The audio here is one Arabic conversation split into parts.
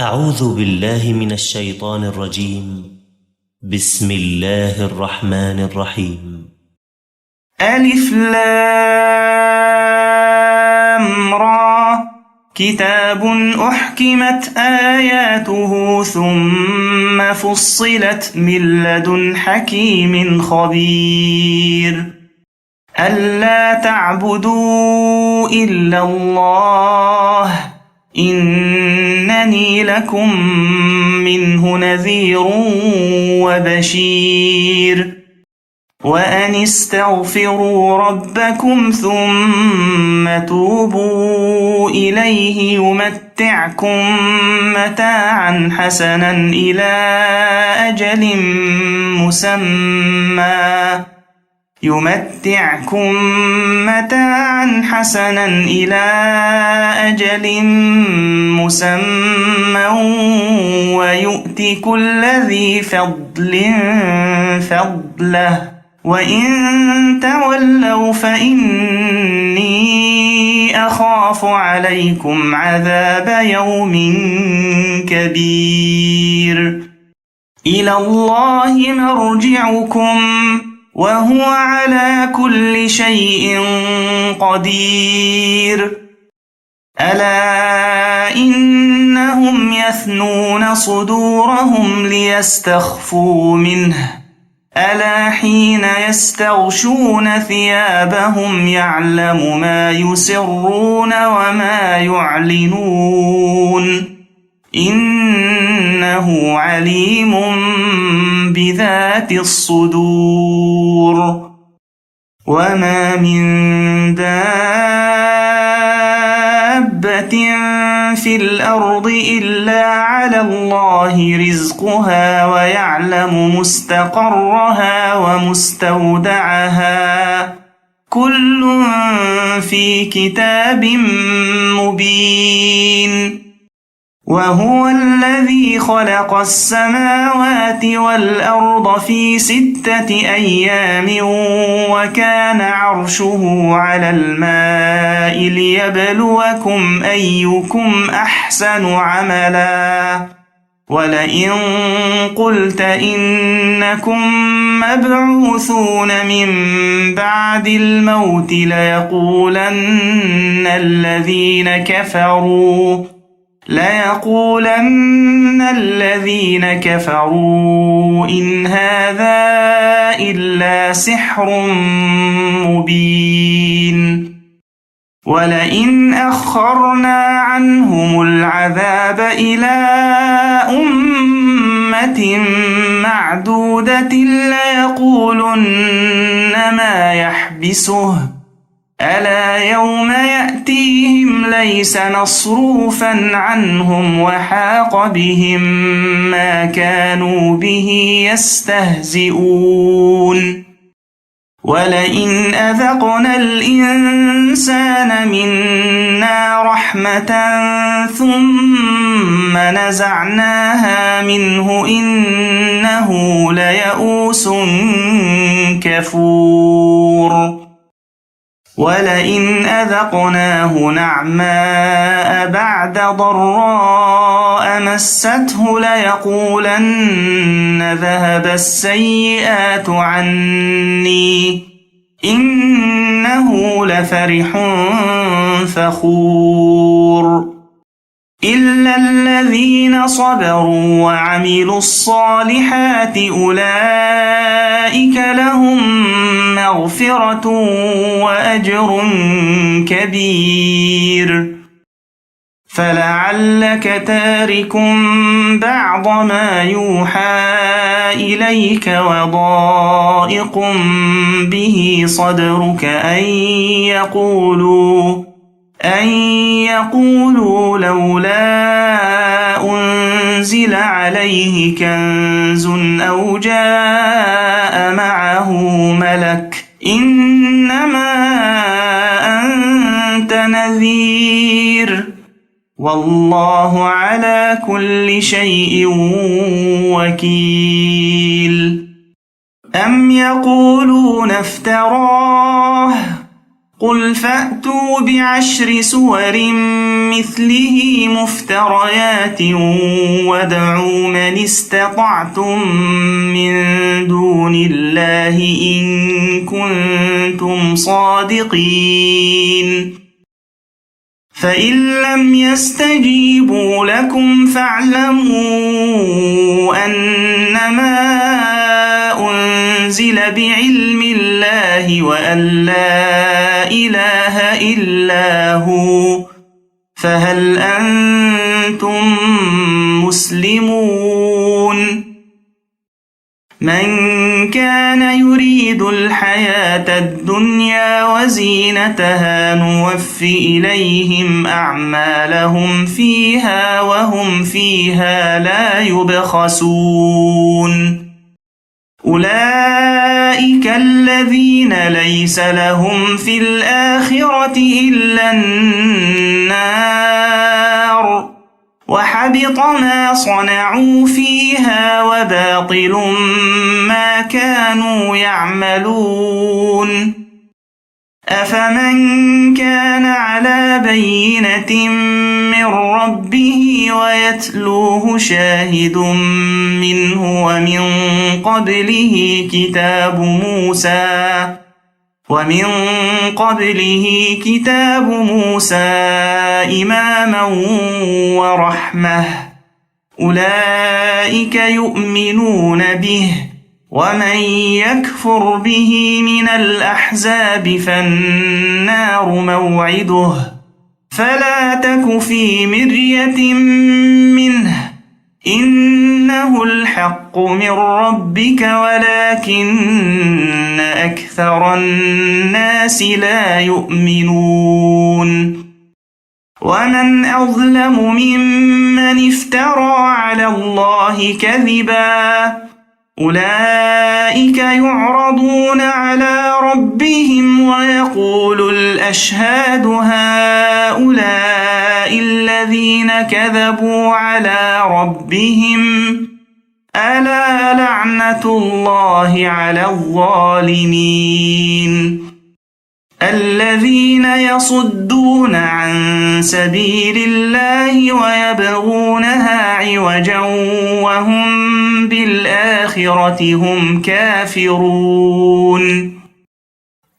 أعوذ بالله من الشيطان الرجيم. بسم الله الرحمن الرحيم. ألف لام را كتاب أحكمت آياته ثم فصلت من لدن حكيم خبير ألا تعبدوا إلا الله إنني لكم منه نذير وبشير وأن استغفروا ربكم ثم توبوا إليه يمتعكم متاعا حسنا إلى أجل مسمى ويؤت كل ذي فضل فضله وإن تولوا فإني أخاف عليكم عذاب يوم كبير إلى الله مرجعكم وهو على كل شيء قدير ألا إنهم يثنون صدورهم ليستخفوا منه ألا حين يستغشون ثيابهم يعلم ما يسرون وما يعلنون إنه عليم بذات الصدور وما من دابة في الأرض إلا على الله رزقها ويعلم مستقرها ومستودعها كل في كتاب مبين وهو الذي خلق السماوات والأرض في 6 أيام وكان عرشه على الماء ليبلوكم أيكم أحسن عملا ولئن قلت إنكم مبعوثون من بعد الموت ليقولن الذين كفروا إن هذا إلا سحر مبين ولئن أخرنا عنهم العذاب إلى أمة معدودة ليقولن ما يحبسه ألا يوم يأتيهم ليس مصروفا عنهم وحاق بهم ما كانوا به يستهزئون ولئن أذقنا الإنسان منا رحمة ثم نزعناها منه إنه ليئوس كفور ولئن أذقناه نعماء بعد ضراء مسته ليقولن ذهب السيئات عني إنه لفرح فخور إلا الذين صبروا وعملوا الصالحات أولئك لهم مغفرة وأجر كبير فلعلك تارك بعض ما يوحى إليك وضائق به صدرك أن يقولوا لولا أنزل عليه كنز أو جاء معه ملك إنما أنت نذير والله على كل شيء وكيل أم يقولون افتراه قل فأتوا ب10 سور مثله مفتريات وادعوا من استطعتم من دون الله إن كنتم صادقين فإن لم يستجيبوا لكم فاعلموا أنما أنزل بعلم الله وأن لا إله إلا هو فهل أنتم مسلمون من كان يريد الحياة الدنيا وزينتها نوف إليهم أعمالهم فيها وهم فيها لا يبخسون أولئك الذين ليس لهم في الآخرة إلا النار وحبط ما صنعوا فيها وباطل ما كانوا يعملون أفمن كان على بينة من ربه ويتلوه شاهد منه ومن قبله كتاب موسى إماما ورحمة أولئك يؤمنون به ومن يكفر به من الأحزاب فالنار موعده فلا تك في مرية منه إنه الحق من ربك ولكن أكثر الناس لا يؤمنون ومن أظلم ممن افترى على الله كذبا أولئك يعرضون على ربهم ويقول الأشهاد هؤلاء الذين كذبوا على ربهم ألا لعنة الله على الظالمين الذين يصدون عن سبيل الله ويبغونها عوجا وهم بالآخرة هم كافرون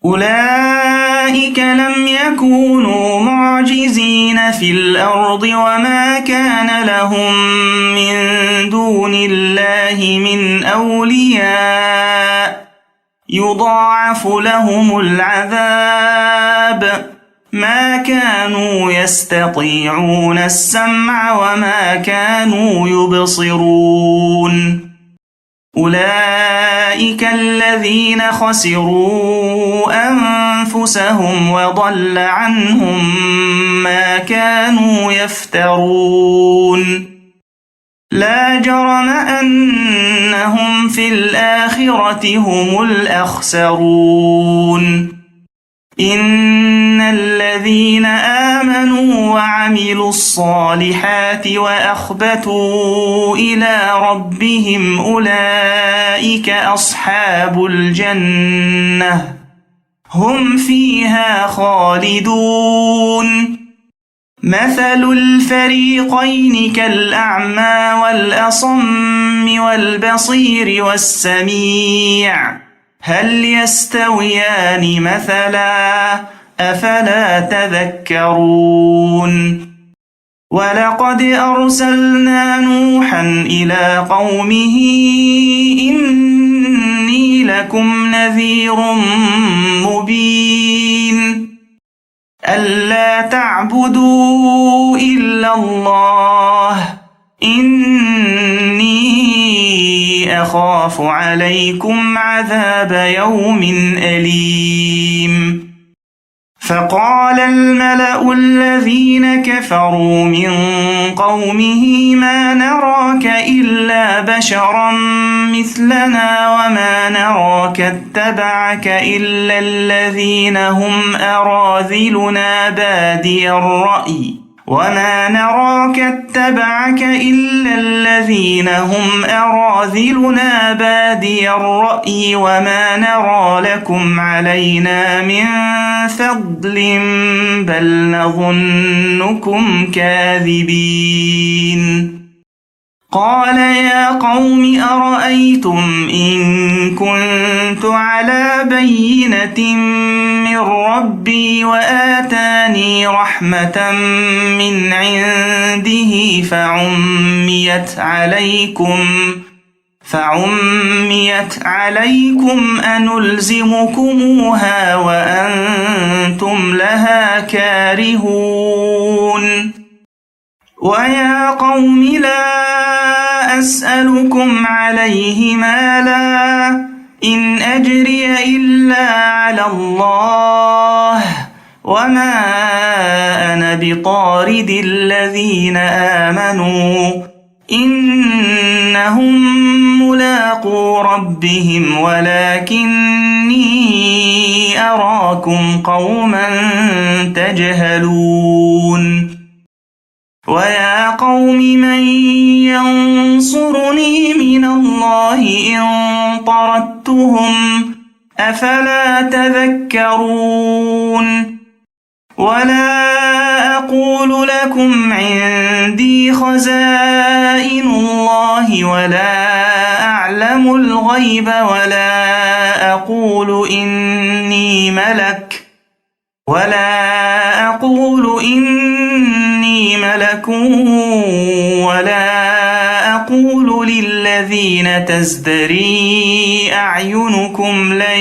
أولئك لم يكونوا معجزين في الأرض وما كان لهم من دون الله من أولياء يضاعف لهم العذاب ما كانوا يستطيعون السمع وما كانوا يبصرون أولئك الذين خسروا أنفسهم وضل عنهم ما كانوا يفترون لا جرم أنهم في الآخرة هم الأخسرون إن الذين آمنوا وعملوا الصالحات وأخبتوا إلى ربهم أولئك أصحاب الجنة هم فيها خالدون مثل الفريقين كالأعمى والأصم والبصير والسميع هل يستويان مثلا أفلا تذكرون ولقد أرسلنا نوحا إلى قومه إني لكم نذير مبين ألا تعبدوا إلا الله إني أخاف عليكم عذاب يوم أليم فقال الملأ الذين كفروا من قومه ما نراك إلا بشرا مثلنا وما نراك اتبعك إلا الذين هم أراذلنا بادي الرأي وما نراك اتبعك إلا الذين هم أراذلنا بادي الرأي وما نرى لكم علينا من فضل بل نظنكم كاذبين قال يا قوم أرأيتم إن كنت على بينة من ربي وآتاني رحمة من عنده فعميت عليكم أنلزمكموها وأنتم لها كارهون ويا قوم لا أسألكم عليه مالا إن أجري إلا على الله وما أنا بطارد الذين آمنوا إنهم ملاقو ربهم ولكني أراكم قوما تجهلون ويا قوم من ينصرني من الله إن طردتهم أفلا تذكرون ولا أقول لكم عندي خزائن الله ولا أعلم الغيب ولا أقول إني ملك ولا أقول للذين تزدري أعينكم لن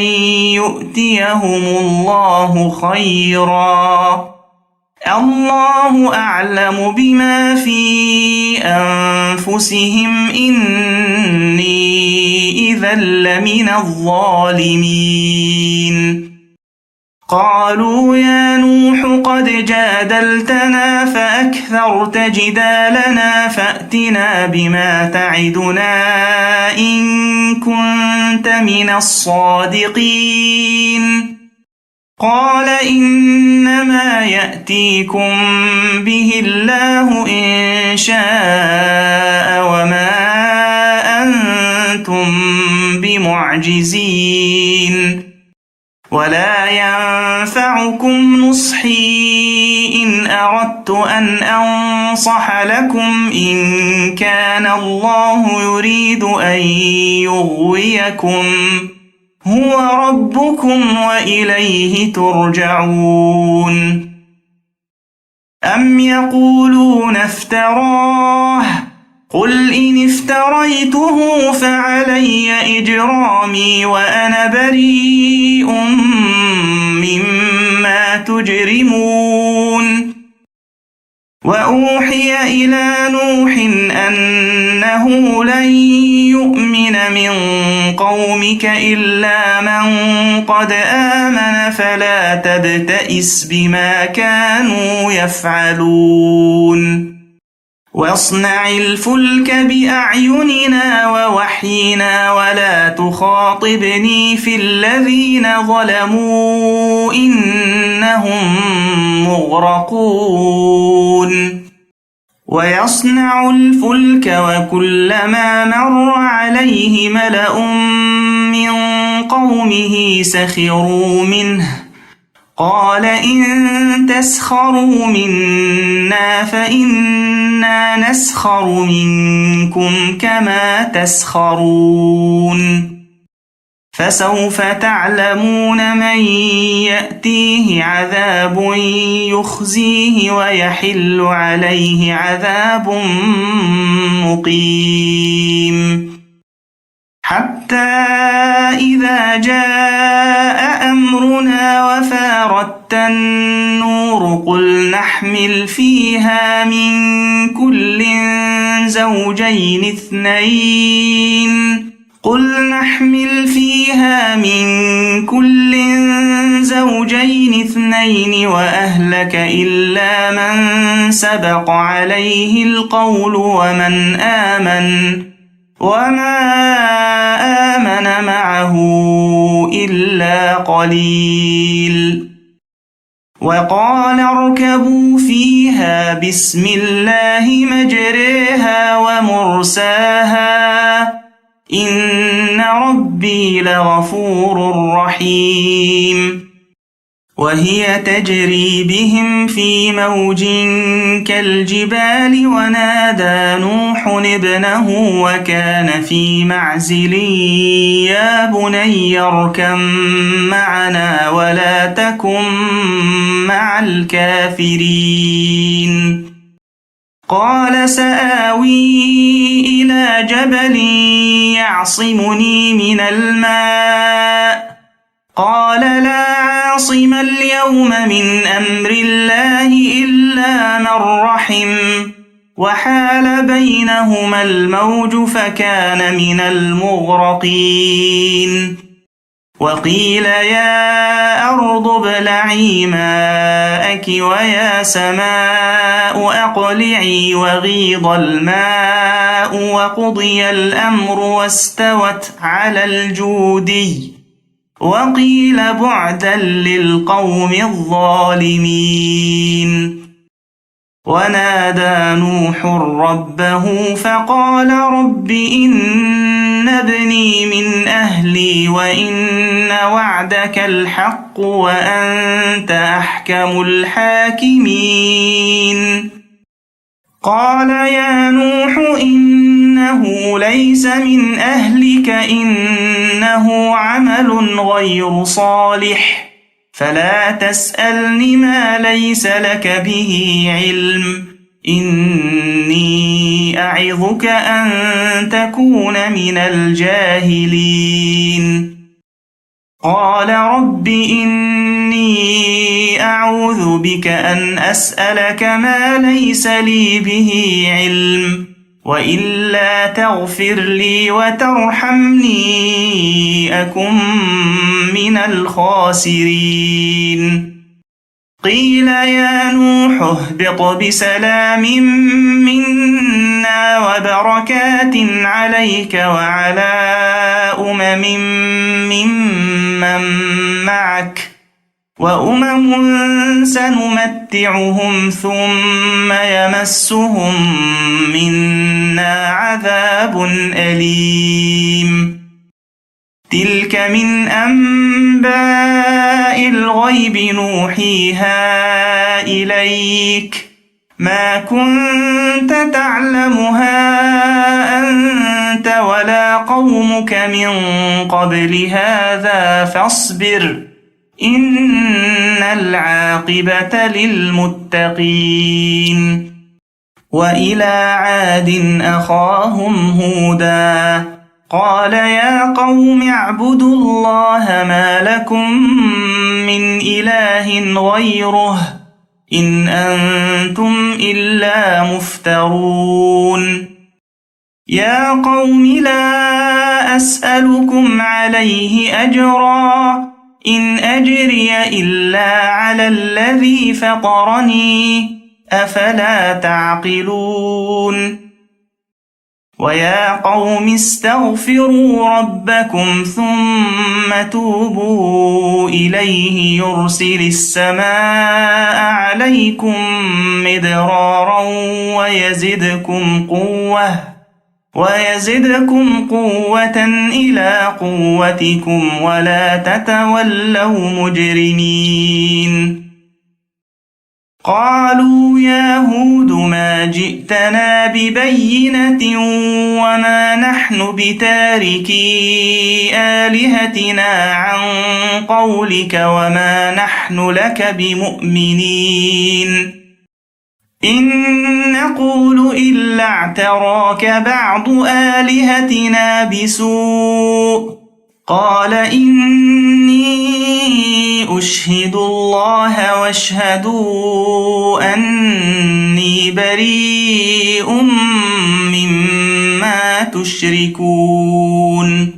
يؤتيهم الله خيرا الله أعلم بما في أنفسهم إني إذا لمن الظالمين قالوا يا نوح قد جادلتنا فأكثرت جدالنا فأتنا بما تعدنا إن كنت من الصادقين قال إنما يأتيكم به الله إن شاء وما أنتم بمعجزين ولا ينفعكم نصحي إن أردت أن أنصح لكم إن كان الله يريد أن يغويكم هو ربكم وإليه ترجعون أم يقولون افتراه قل إن افتريته فعلي إجرامي وأنا بريء مما تجرمون وأوحي إلى نوح أنه لن يؤمن من قومك إلا من قد آمن فلا تبتئس بما كانوا يفعلون واصنع الفلك بأعيننا ووحينا ولا تخاطبني في الذين ظلموا إنهم مغرقون ويصنع الفلك وكلما مر عليه ملأ من قومه سخروا منه قال إن تسخروا منا فإنا نسخر منكم كما تسخرون فسوف تعلمون من يأتيه عذاب يخزيه ويحل عليه عذاب مقيم حتى إذا جاء أمرنا وفارت النور قل نحمل فيها من كل زوجين اثنين وأهلك إلا من سبق عليه القول ومن آمن وما آمن معه إلا قليل وقال اركبوا فيها بسم الله مجريها ومرساها إن ربي لغفور رحيم وهي تجري بهم في موج كالجبال ونادى نوح ابنه وكان في معزل يا بني اركب معنا ولا تكن مع الكافرين قال سآوي إلى جبل يعصمني من الماء قال لا عاصم اليوم من أمر الله إلا من رحم وحال بينهما الموج فكان من المغرقين وقيل يا أرض ابلعي ماءك ويا سماء أقلعي وغيض الماء وقضي الأمر واستوت على الجودي وقيل بعدا للقوم الظالمين ونادى نوح ربه فقال رب إن ابني من أهلي وإن وعدك الحق وأنت أحكم الحاكمين قال يا نوح إنه ليس من أهلك إنه عمل غير صالح فلا تسألني ما ليس لك به علم إني أعظك أن تكون من الجاهلين قال رب إني أعوذ بك أن أسألك ما ليس لي به علم وإلا تغفر لي وترحمني أكن من الخاسرين قيل يا نوح اهبط بسلام منا وبركات عليك وعلى ممن معك وأمم سنمتعهم ثم يمسهم منا عذاب أليم تلك من أنباء الغيب نوحيها إليك ما كنت تعلمها أنت ولا قومك من قبل هذا فاصبر إن العاقبة للمتقين وإلى عاد أخاهم هودا قال يا قوم اعبدوا الله ما لكم من إله غيره إن أنتم إلا مفترون يا قوم لا أسألكم عليه أجرا إن أجري إلا على الذي فطرني أفلا تعقلون ويا قوم استغفروا ربكم ثم توبوا إليه يرسل السماء عليكم مدرارا ويزدكم قوة إلى قوتكم ولا تتولوا مجرمين قالوا يا هود ما جئتنا ببينة وما نحن بتاركي آلهتنا عن قولك وما نحن لك بمؤمنين إن نقول إلا اعتراك بعض آلهتنا بسوء قال إني أشهد الله واشهدوا أني بريء مما تشركون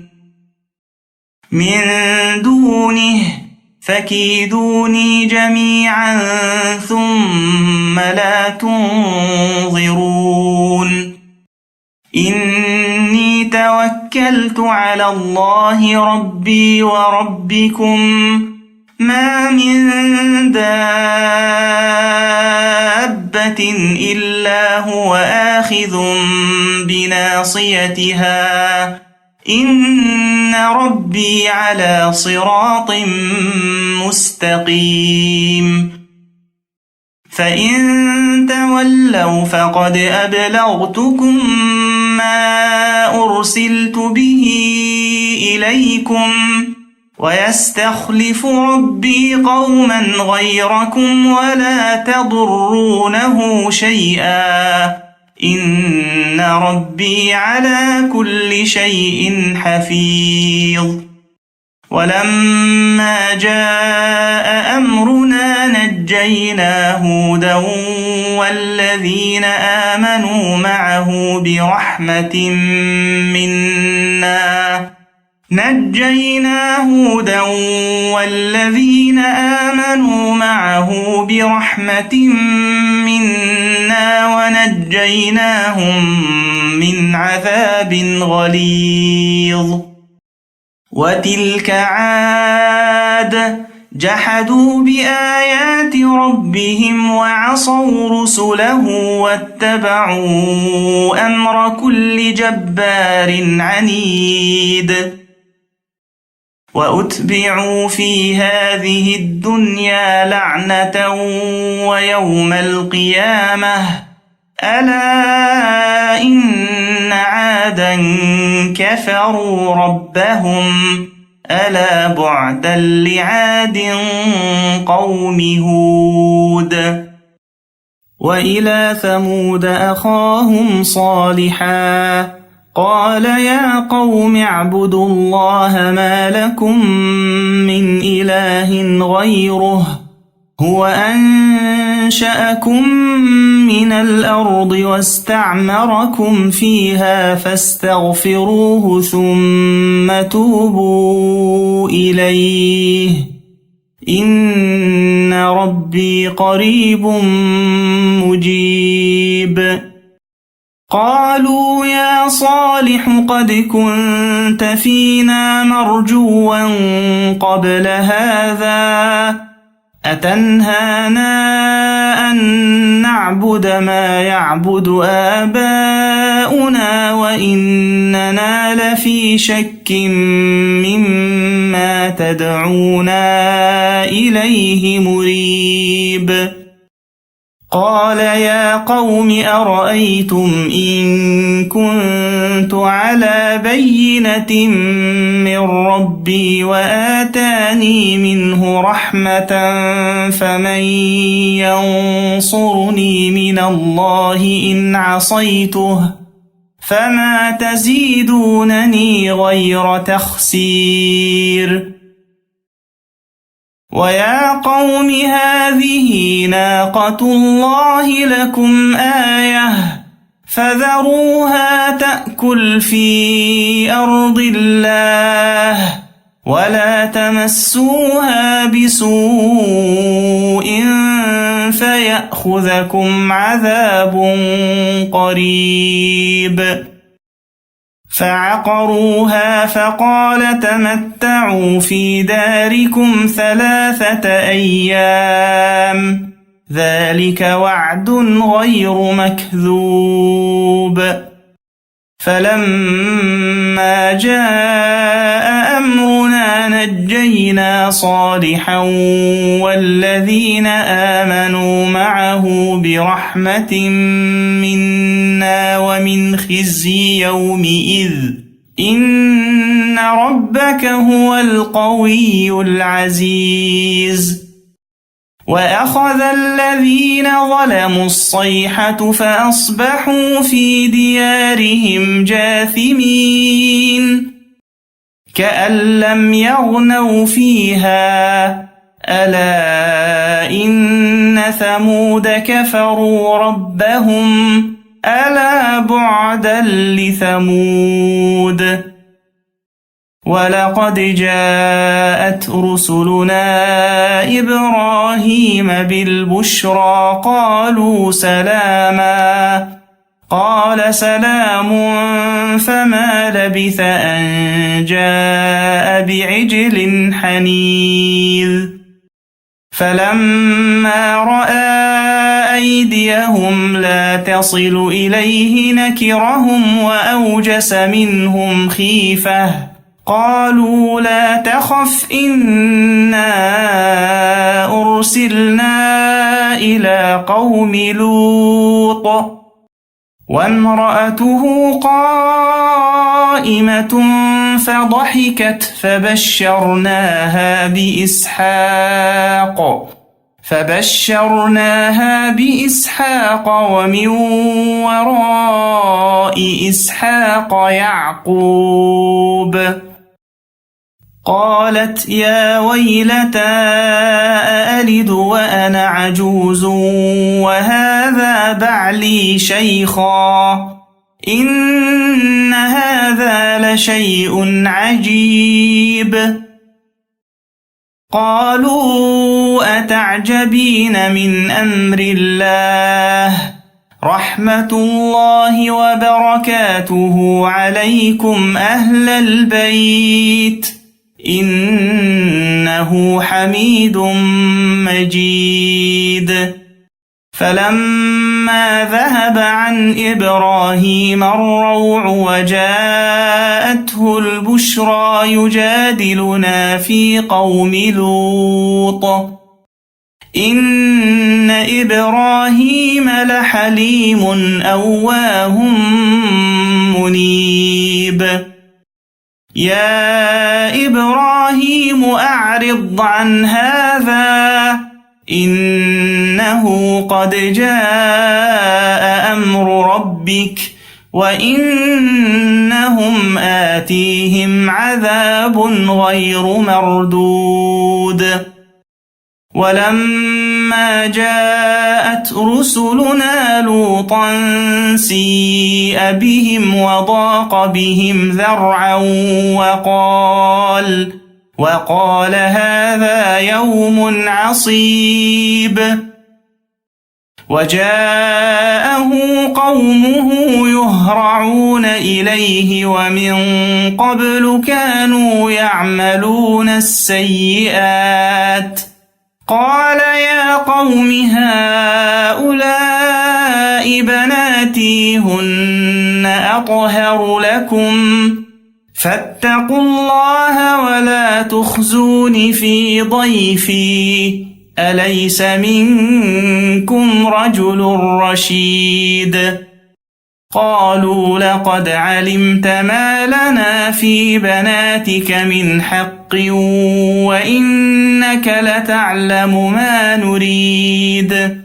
من دونه فكيدوني جميعا ثم لا تنظرون إني توكلت على الله ربي وربكم ما من دابة إلا هو آخذ بناصيتها إن ربي على صراط مستقيم فإن تولوا فقد أبلغتكم ما أرسلت به إليكم ويستخلف ربي قوما غيركم ولا تضرونه شيئا إن ربي على كل شيء حفيظ ولما جاء أمرنا نجينا هودا والذين آمنوا معه برحمة منا ونجيناهم من عذاب غليظ وتلك عاد جحدوا بآيات ربهم وعصوا رسله واتبعوا أمر كل جبار عنيد وأتبعوا في هذه الدنيا لعنة ويوم القيامة ألا إن عادا كفروا ربهم ألا بعدا لعاد قوم هود وإلى ثمود أخاهم صالحا قال يا قوم اعبدوا الله ما لكم من إله غيره هو أنشأكم من الأرض واستعمركم فيها فاستغفروه ثم توبوا إليه إن ربي قريب مجيب قالوا يا صالح قد كنت فينا مرجوا قبل هذا أتنهانا أن نعبد ما يعبد آباؤنا وإننا لفي شك مما تدعونا إليه مريب قال يا قوم أرأيتم إن كنت على بينة من ربي وآتاني منه رحمة فمن ينصرني من الله إن عصيته فما تزيدونني غير تخسير ويا قوم هذه ناقة الله لكم آية فذروها تأكل في أرض الله ولا تمسوها بسوء فيأخذكم عذاب قريب فعقروها فقال تمتعوا في داركم 3 أيام ذلك وعد غير مكذوب فلما جاء أمرنا نجينا صالحا والذين آمنوا معه برحمة منا ومن خزي يومئذ إن ربك هو القوي العزيز وأخذ الذين ظلموا الصيحة فأصبحوا في ديارهم جاثمين كأن لم يغنوا فيها ألا إن ثمود كفروا ربهم ألا بعدا لثمود ولقد جاءت رسلنا إبراهيم بالبشرى قالوا سلاما قال سلام فما لبث أن جاء بعجل حنيذ فلما رأى أيديهم لا تصل إليه نكرهم وأوجس منهم خيفة قالوا لا تخف إنا أرسلنا إلى قوم لوط وامرأته قائمة فضحكت فبشرناها بإسحاق ومن وراء إسحاق يعقوب قالت يا ويلتى أألد وأنا عجوز وهذا بعلي شيخا إن هذا لشيء عجيب قالوا أتعجبين من أمر الله رحمة الله وبركاته عليكم أهل البيت إنه حميد مجيد فلما ذهب عن إبراهيم الروع وجاءته البشرى يجادلنا في قوم لوط إن إبراهيم لحليم أواه منيب يا إبراهيم أعرض عن هذا إنه قد جاء أمر ربك وإنهم آتيهم عذاب غير مردود ولما جاءت رسلنا لوطا سيء بهم وضاق بهم ذرعا وقال هذا يوم عصيب وجاءه قومه يهرعون إليه ومن قبل كانوا يعملون السيئات قال يا قوم هؤلاء بناتي هن أطهر لكم فاتقوا الله ولا تخزون في ضيفي أليس منكم رجل رشيد قالوا لقد علمت ما لنا في بناتك من حق وإنك لتعلم ما نريد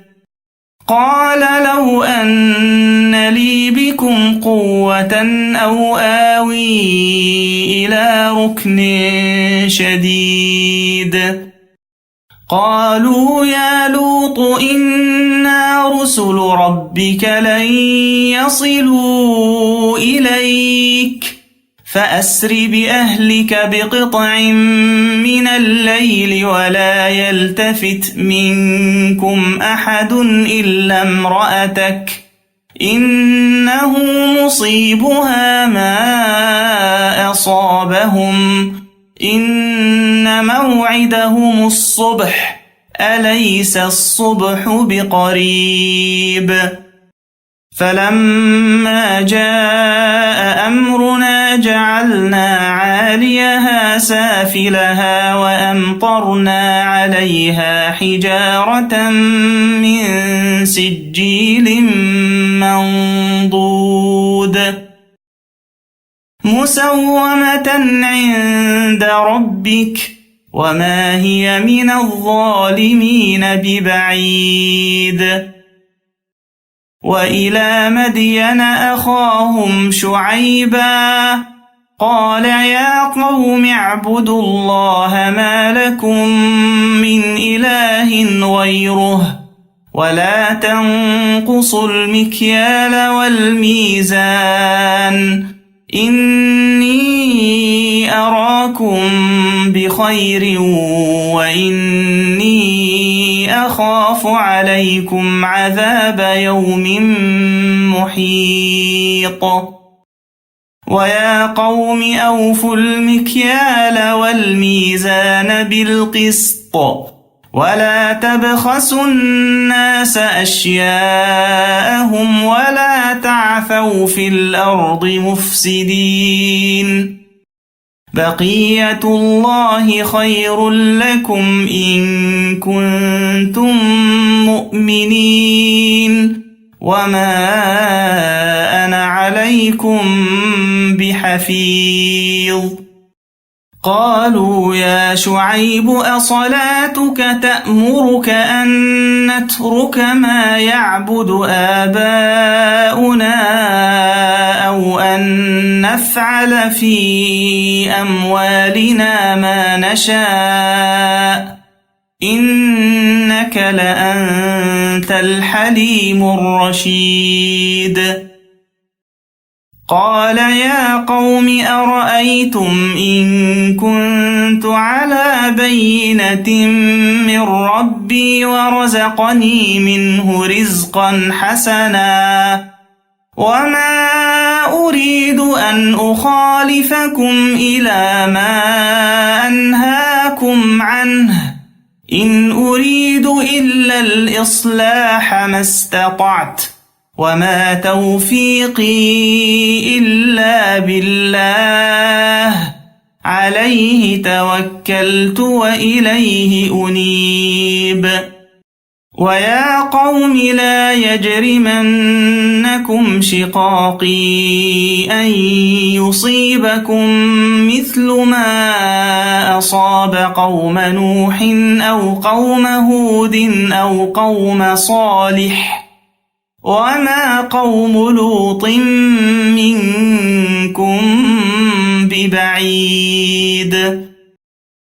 قال لو أن لي بكم قوة أو آوي إلى ركن شديد قالوا يا لوط إنا رسل ربك لن يصلوا إليك فأسر بأهلك بقطع من الليل ولا يلتفت منكم أحد إلا امرأتك إنه مصيبها ما أصابهم إن موعدهم الصبح أليس الصبح بقريب فلما جاء أمرنا جعلنا عاليها سافلها وأمطرنا عليها حجارة من سجيل منضود مسومة عند ربك وما هي من الظالمين ببعيد وإلى مدين أخاهم شعيبا قال يا قوم اعبدوا الله ما لكم من إله غيره ولا تنقصوا المكيال والميزان إني أراكم بخير وإني أخاف عليكم عذاب يوم محيط ويا قوم أوفوا المكيال والميزان بالقسط ولا تبخسوا الناس أشياءهم ولا تعثوا في الأرض مفسدين بقية الله خير لكم إن كنتم مؤمنين وما أنا عليكم بحفيظ قالوا يا شعيب أصلاتك تأمرك أن نترك ما يعبد آباؤنا أو أن نفعل في أموالنا ما نشاء إنك لأنت الحليم الرشيد قال يا قوم أرأيتم إن كنت على بينة من ربي ورزقني منه رزقا حسنا وما أريد أن أخالفكم إلى ما أنهاكم عنه إن أريد إلا الإصلاح ما استطعت وما توفيقي إلا بالله عليه توكلت وإليه أنيب ويا قوم لا يجرمنكم شقاقي أن يصيبكم مثل ما أصاب قوم نوح أو قوم هود أو قوم صالح وما قوم لوط منكم ببعيد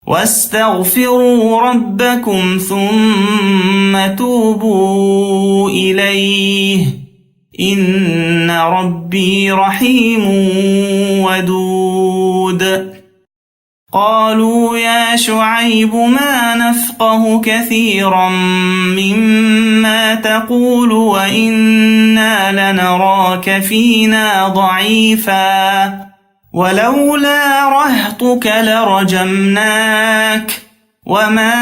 واستغفروا ربكم ثم توبوا إليه إن ربي رحيم ودود قالوا يا شعيب ما نفقه كثيرا مما تقول وإنا لنراك فينا ضعيفا ولولا رهطك لرجمناك وما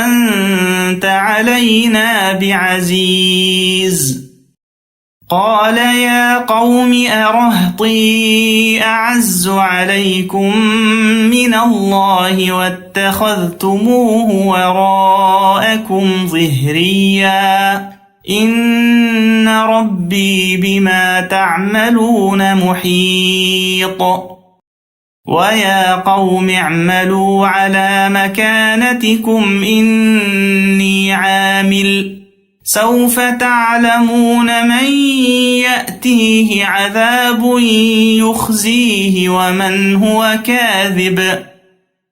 أنت علينا بعزيز قال يا قوم أرهطي أعز عليكم من الله واتخذتموه وراءكم ظهريا إن ربي بما تعملون محيط ويا قوم اعملوا على مكانتكم إني عامل سوف تعلمون من يأتيه عذاب يخزيه ومن هو كاذب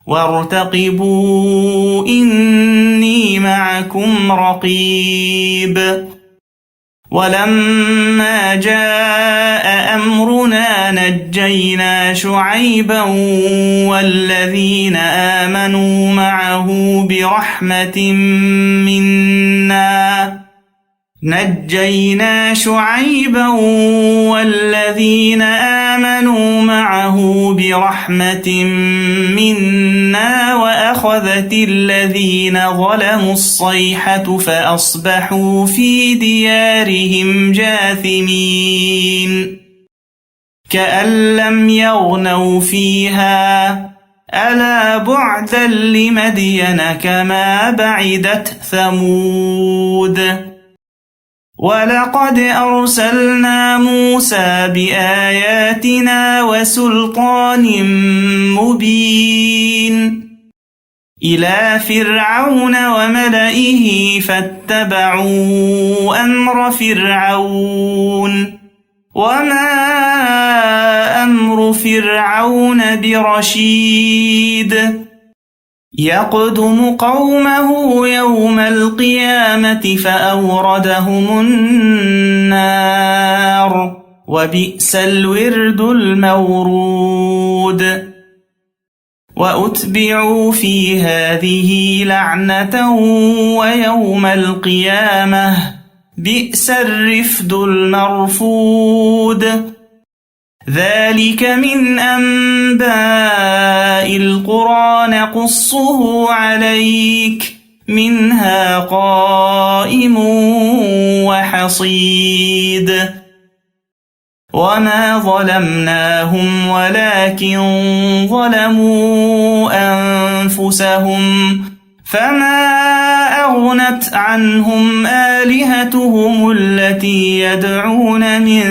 وارتقبوا إني معكم رقيب ولما جاء أمرنا نجينا شعيبا والذين آمنوا معه برحمة منا وأخذت الذين ظلموا الصيحة فأصبحوا في ديارهم جاثمين كأن لم يغنوا فيها ألا بعدا لمدين كما بعدت ثمود ولقد أرسلنا موسى بآياتنا وسلطان مبين إلى فرعون وملئه فاتبعوا أمر فرعون وما أمر فرعون برشيد يقدم قومه يوم القيامة فأوردهم النار وبئس الورد المورود وأتبعوا في هذه لعنة ويوم القيامة بئس الرفد المرفود ذلك من أنباء القرى نقصه عليك منها قائم وحصيد وما ظلمناهم ولكن ظلموا أنفسهم فما أغنت عنهم آلهتهم التي يدعون من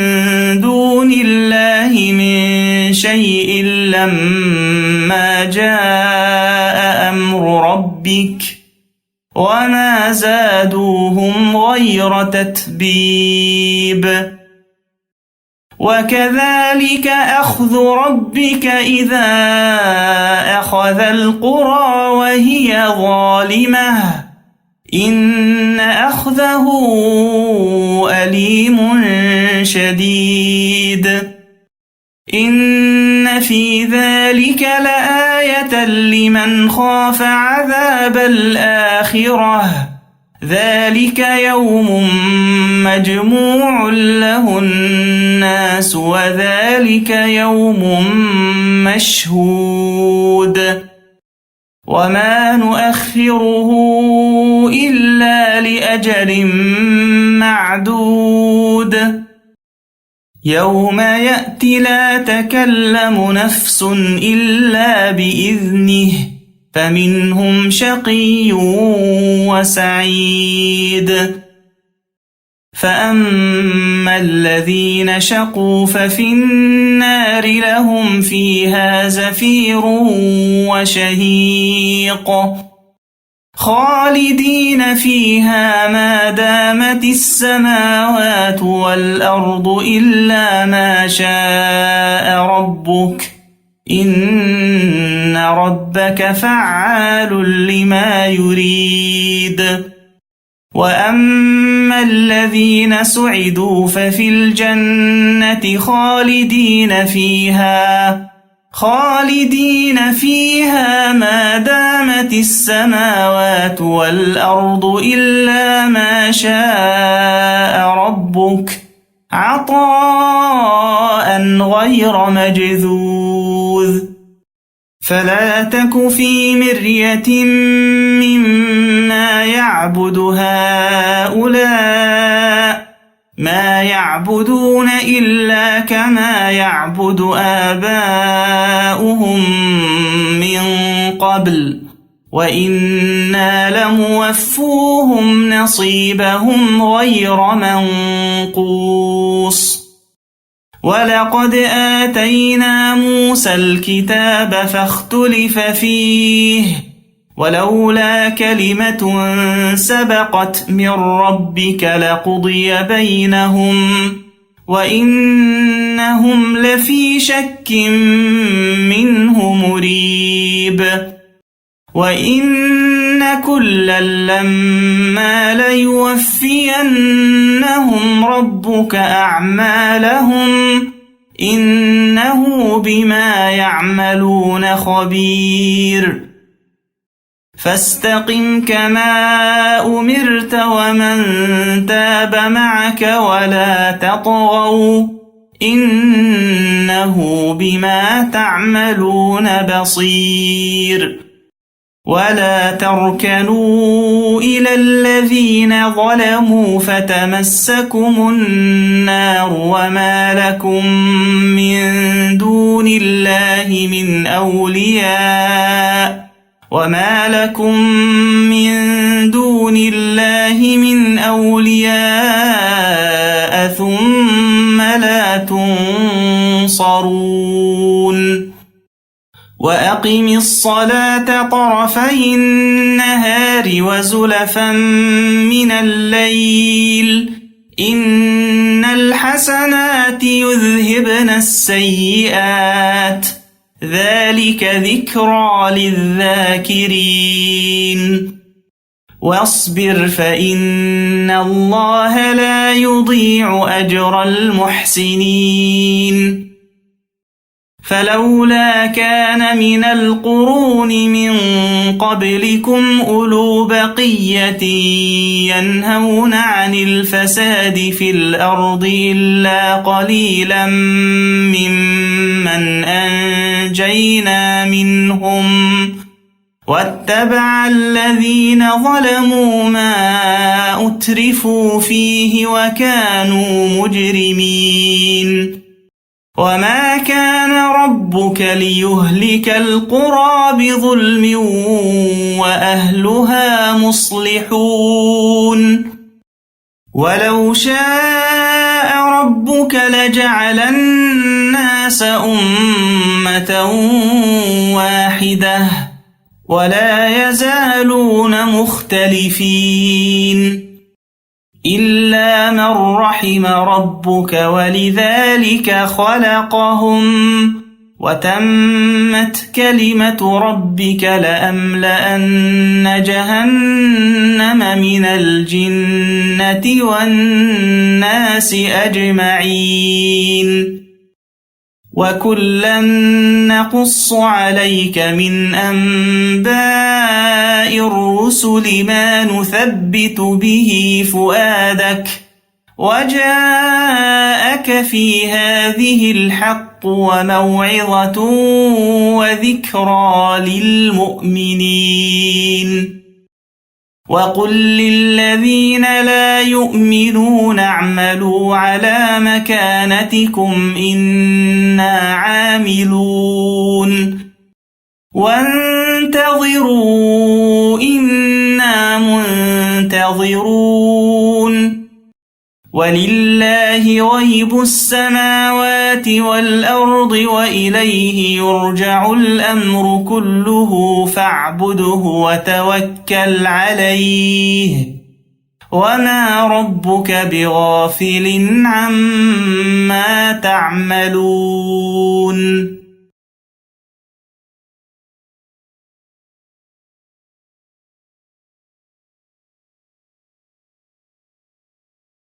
دون الله من شيء لما جاء أمر ربك وما زادوهم غير تتبيب وكذلك أخذ ربك إذا أخذ القرى وهي ظالمة إن أخذه أليم شديد إن في ذلك لآية لمن خاف عذاب الآخرة ذلك يوم مجموع له الناس وذلك يوم مشهود وما نؤخره إلا لأجل معدود يوم يأتي لا تكلم نفس إلا بإذنه فمنهم شقي وسعيد فأما الذين شقوا ففي النار لهم فيها زفير وشهيق خالدين فيها ما دامت السماوات والأرض إلا ما شاء ربك إن ربك فعال لما يريد وأما الذين سعدوا ففي الجنة خالدين فيها ما دامت السماوات والأرض إلا ما شاء ربك عطاء غير مجذوذ فلا تك في مرية مما يعبد هؤلاء ما يعبدون إلا كما يعبد آباؤهم من قبل وإنا لموفوهم نصيبهم غير منقوص ولقد آتينا موسى الكتاب فاختلف فيه ولولا كلمة سبقت من ربك لقضي بينهم وإنهم لفي شك منه مريب وإن كلا لما ليوفينهم ربك أعمالهم إنه بما يعملون خبير فاستقم كما أمرت ومن تاب معك ولا تطغوا إنه بما تعملون بصير ولا تركنوا إلى الذين ظلموا فتمسكم النار وما لكم من دون الله من أولياء ثم لا تنصرون وأقم الصلاة طرفي النهار وزلفا من الليل إن الحسنات يذهبن السيئات ذلك ذكرى للذاكرين واصبر فإن الله لا يضيع أجر المحسنين فلولا كان من القرون من قبلكم أولو بقية ينهون عن الفساد في الأرض إلا قليلا ممن أنجينا منهم واتبع الذين ظلموا ما أترفوا فيه وكانوا مجرمين وما كان ربك ليهلك القرى بظلم وأهلها مصلحون ولو شاء ربك لجعل الناس أمة واحدة ولا يزالون مختلفين إلا من رحم ربك ولذلك خلقهم وتمت كلمة ربك لأملأن جهنم من الجنة والناس أجمعين وكلا نقص عليك من أنباء الرسل ما نثبت به فؤادك وجاءك في هذه الحق وموعظة وذكرى للمؤمنين وقل للذين لا يؤمنون اعملوا على مكانتكم إنا عاملون وانتظروا إنا منتظرون ولله غيب السماوات والأرض وإليه يرجع الأمر كله فاعبده وتوكل عليه وما ربك بغافل عما تعملون